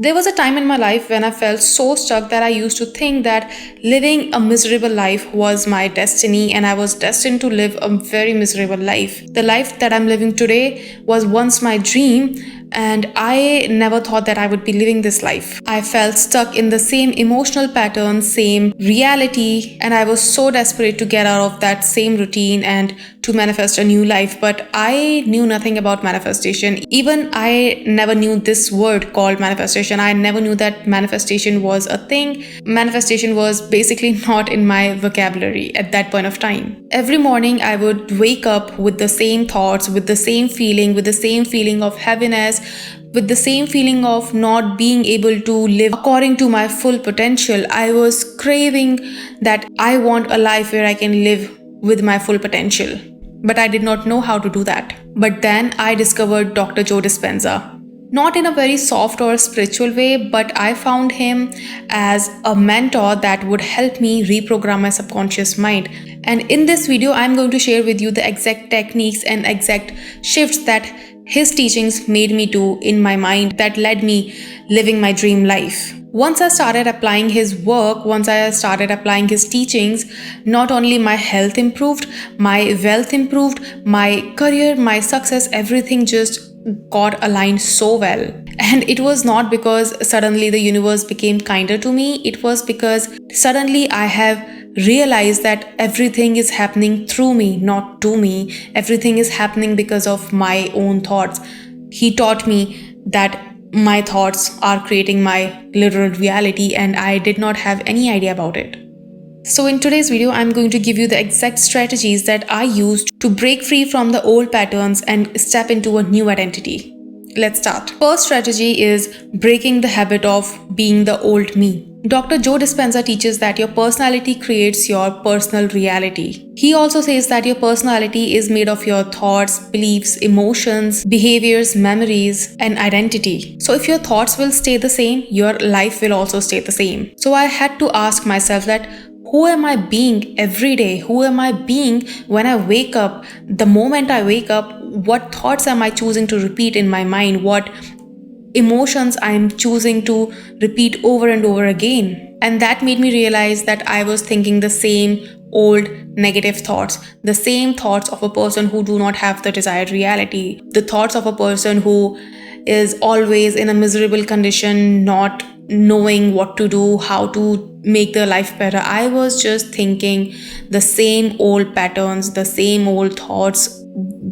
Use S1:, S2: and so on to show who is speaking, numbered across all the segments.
S1: There was a time in my life when I felt so stuck that I used to think that living a miserable life was my destiny and I was destined to live a very miserable life. The life that I'm living today was once my dream, and I never thought that I would be living this life. I felt stuck in the same emotional pattern, same reality, and I was so desperate to get out of that same routine and to manifest a new life. But I knew nothing about manifestation. Even I never knew this word called manifestation. I never knew that manifestation was a thing. Manifestation was basically not in my vocabulary at that point of time. Every morning I would wake up with the same thoughts, with the same feeling of heaviness, with the same feeling of not being able to live according to my full potential. I was craving that I want a life where I can live with my full potential. But I did not know how to do that. But then I discovered Dr. Joe Dispenza. Not in a very soft or spiritual way, but I found him as a mentor that would help me reprogram my subconscious mind. And in this video, I'm going to share with you the exact techniques and exact shifts that his teachings made me do in my mind that led me living my dream life. Once I started applying his work, once I started applying his teachings, not only my health improved, my wealth improved, my career, my success, everything just got aligned so well. And it was not because suddenly the universe became kinder to me. It was because suddenly I have realized that everything is happening through me, not to me. Everything is happening because of my own thoughts. He taught me that my thoughts are creating my literal reality, and I did not have any idea about it. So in today's video, I'm going to give you the exact strategies that I used to break free from the old patterns and step into a new identity. Let's start. First strategy is breaking the habit of being the old me. Dr. Joe Dispenza teaches that your personality creates your personal reality. He also says that your personality is made of your thoughts, beliefs, emotions, behaviors, memories, and identity. So if your thoughts will stay the same, your life will also stay the same. So I had to ask myself that who am I being every day? Who am I being when I wake up? The moment I wake up, what thoughts am I choosing to repeat in my mind? What emotions I am choosing to repeat over and over again? And that made me realize that I was thinking the same old negative thoughts, the same thoughts of a person who do not have the desired reality, the thoughts of a person who is always in a miserable condition, not knowing what to do, how to make their life better. I was just thinking the same old patterns, the same old thoughts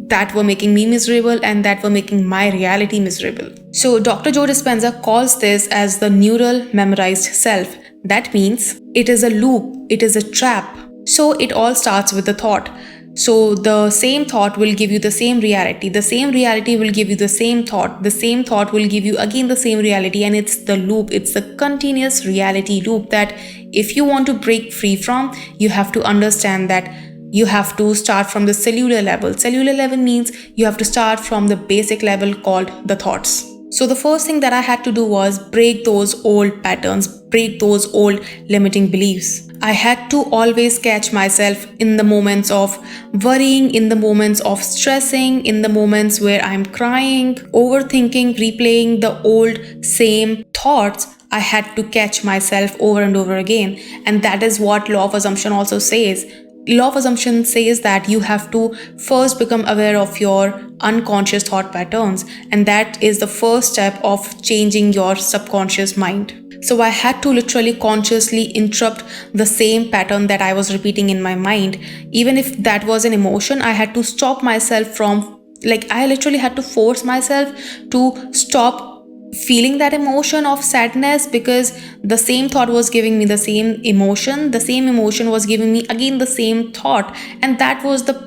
S1: that were making me miserable and that were making my reality miserable. So Dr. Joe Dispenza calls this as the neural memorized self. That means it is a loop, it is a trap. So it all starts with the thought. So the same thought will give you the same reality. The same reality will give you the same thought. The same thought will give you again the same reality. And it's the loop. It's the continuous reality loop that if you want to break free from, you have to understand that you have to start from the cellular level. Cellular level means you have to start from the basic level called the thoughts. So the first thing that I had to do was break those old patterns, break those old limiting beliefs. I had to always catch myself in the moments of worrying, in the moments of stressing, in the moments where I'm crying, overthinking, replaying the old same thoughts. I had to catch myself over and over again. And that is what law of assumption also says. Law of assumption says that you have to first become aware of your unconscious thought patterns, and that is the first step of changing your subconscious mind. So I had to literally consciously interrupt the same pattern that I was repeating in my mind. Even if that was an emotion, I had to stop myself from, I literally had to force myself to stop feeling that emotion of sadness, because the same thought was giving me the same emotion was giving me again the same thought, and that was the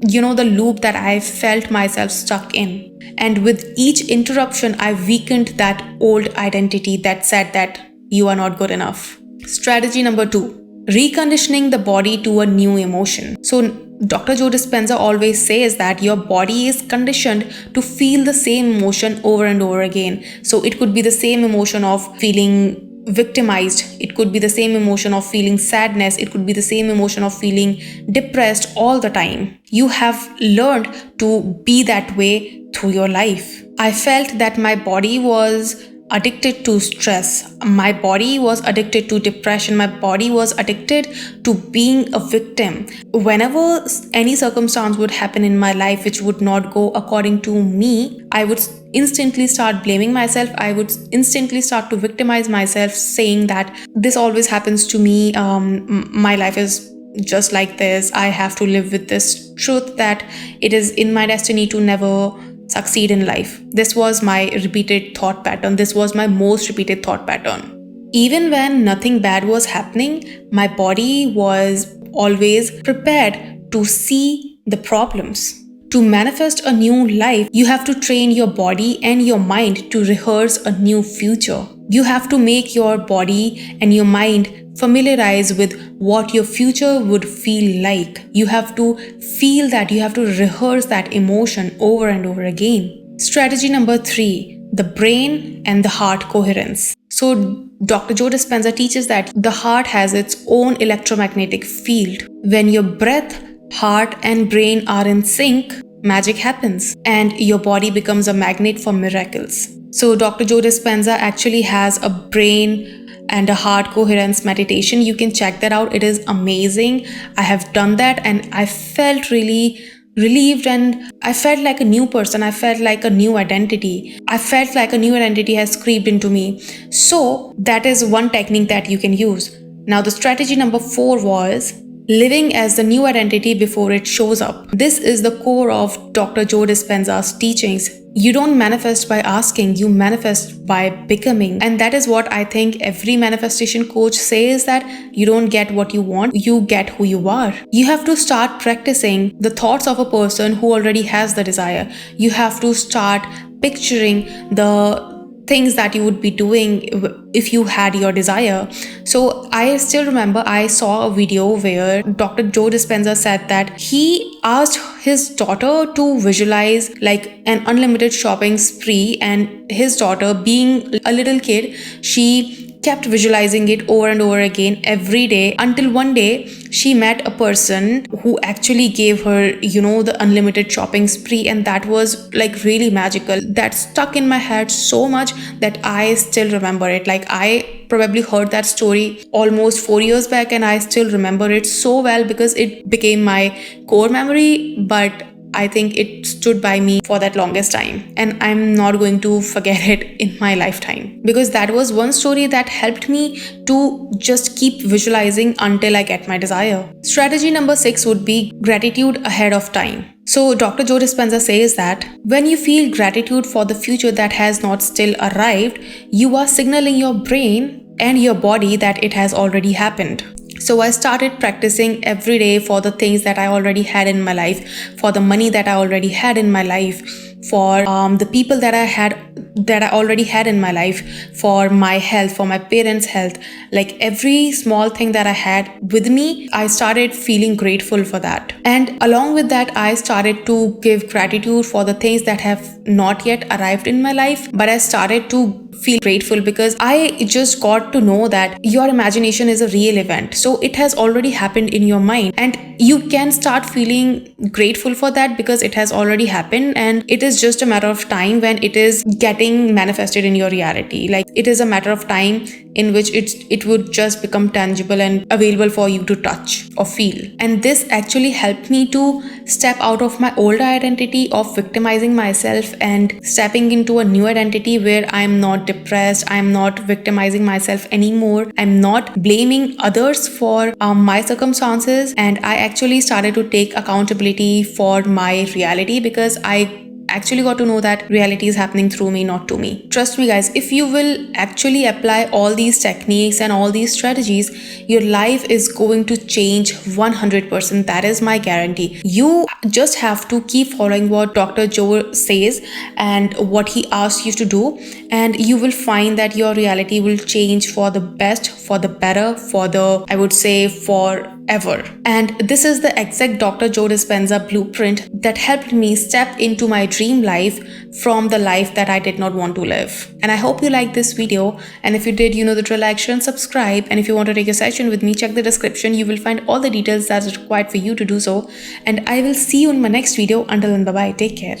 S1: loop that I felt myself stuck in. And with each interruption, I weakened that old identity that said that you are not good enough. Strategy number 2, reconditioning the body to a new emotion. So Dr. Joe Dispenza always says that your body is conditioned to feel the same emotion over and over again. So it could be the same emotion of feeling victimized. It could be the same emotion of feeling sadness. It could be the same emotion of feeling depressed all the time. You have learned to be that way through your life. I felt that my body was addicted to stress. My body was addicted to depression. My body was addicted to being a victim. Whenever any circumstance would happen in my life which would not go according to me, I would instantly start blaming myself. I would instantly start to victimize myself, saying that this always happens to me. My life is just like this. I have to live with this truth that it is in my destiny to never succeed in life. This was my repeated thought pattern. This was my most repeated thought pattern. Even when nothing bad was happening, my body was always prepared to see the problems. To manifest a new life, you have to train your body and your mind to rehearse a new future. You have to make your body and your mind familiarize with what your future would feel like. You have to feel that, you have to rehearse that emotion over and over again. Strategy number 3, the brain and the heart coherence. So Dr. Joe Dispenza teaches that the heart has its own electromagnetic field. When your breath, heart and brain are in sync, magic happens and your body becomes a magnet for miracles. So Dr. Joe Dispenza actually has a brain and a heart coherence meditation. You can check that out. It is amazing. I have done that and I felt really relieved and I felt like a new person. I felt like a new identity. I felt like a new identity has creeped into me. So that is one technique that you can use. Now the strategy number 4 was living as the new identity before it shows up. This is the core of Dr. Joe Dispenza's teachings. You don't manifest by asking, you manifest by becoming. And that is what I think every manifestation coach says, that you don't get what you want, you get who you are. You have to start practicing the thoughts of a person who already has the desire. You have to start picturing the things that you would be doing if you had your desire. So I still remember I saw a video where Dr. Joe Dispenza said that he asked his daughter to visualize like an unlimited shopping spree, and his daughter, being a little kid, she kept visualizing it over and over again every day, until one day she met a person who actually gave her, the unlimited shopping spree, and that was like really magical. That stuck in my head so much that I still remember it. Like, I probably heard that story almost 4 years back and I still remember it so well because it became my core memory, but I think it stood by me for that longest time, and I'm not going to forget it in my lifetime, because that was one story that helped me to just keep visualizing until I get my desire. Strategy number 6 would be gratitude ahead of time. So Dr. Joe Dispenza says that when you feel gratitude for the future that has not still arrived, you are signaling your brain and your body that it has already happened. So I started practicing every day for the things that I already had in my life, for the money that I already had in my life, for the people that I already had in my life, for my health, for my parents' health. Like, every small thing that I had with me, I started feeling grateful for that. And along with that, I started to give gratitude for the things that have not yet arrived in my life, but I started to feel grateful because I just got to know that your imagination is a real event. So it has already happened in your mind, and you can start feeling grateful for that because it has already happened, and it is just a matter of time when it is getting manifested in your reality. Like, it is a matter of time in which it would just become tangible and available for you to touch or feel. And this actually helped me to step out of my old identity of victimizing myself and stepping into a new identity where I'm not depressed, I'm not victimizing myself anymore, I'm not blaming others for my circumstances, and I actually started to take accountability for my reality, because I actually got to know that reality is happening through me, not to me. Trust me, guys, if you will actually apply all these techniques and all these strategies, your life is going to change 100%. That is my guarantee. You just have to keep following what Dr. Joe says and what he asks you to do, and you will find that your reality will change for the best, for the better, for the, I would say, forever. And this is the exact Dr. Joe Dispenza blueprint that helped me step into my dream life from the life that I did not want to live. And I hope you liked this video, and if you did, you know the drill. Like, share and subscribe, and if you want to take a session with me, check the description. You will find all the details that is required for you to do so, and I will see you in my next video. Until then, bye bye, take care.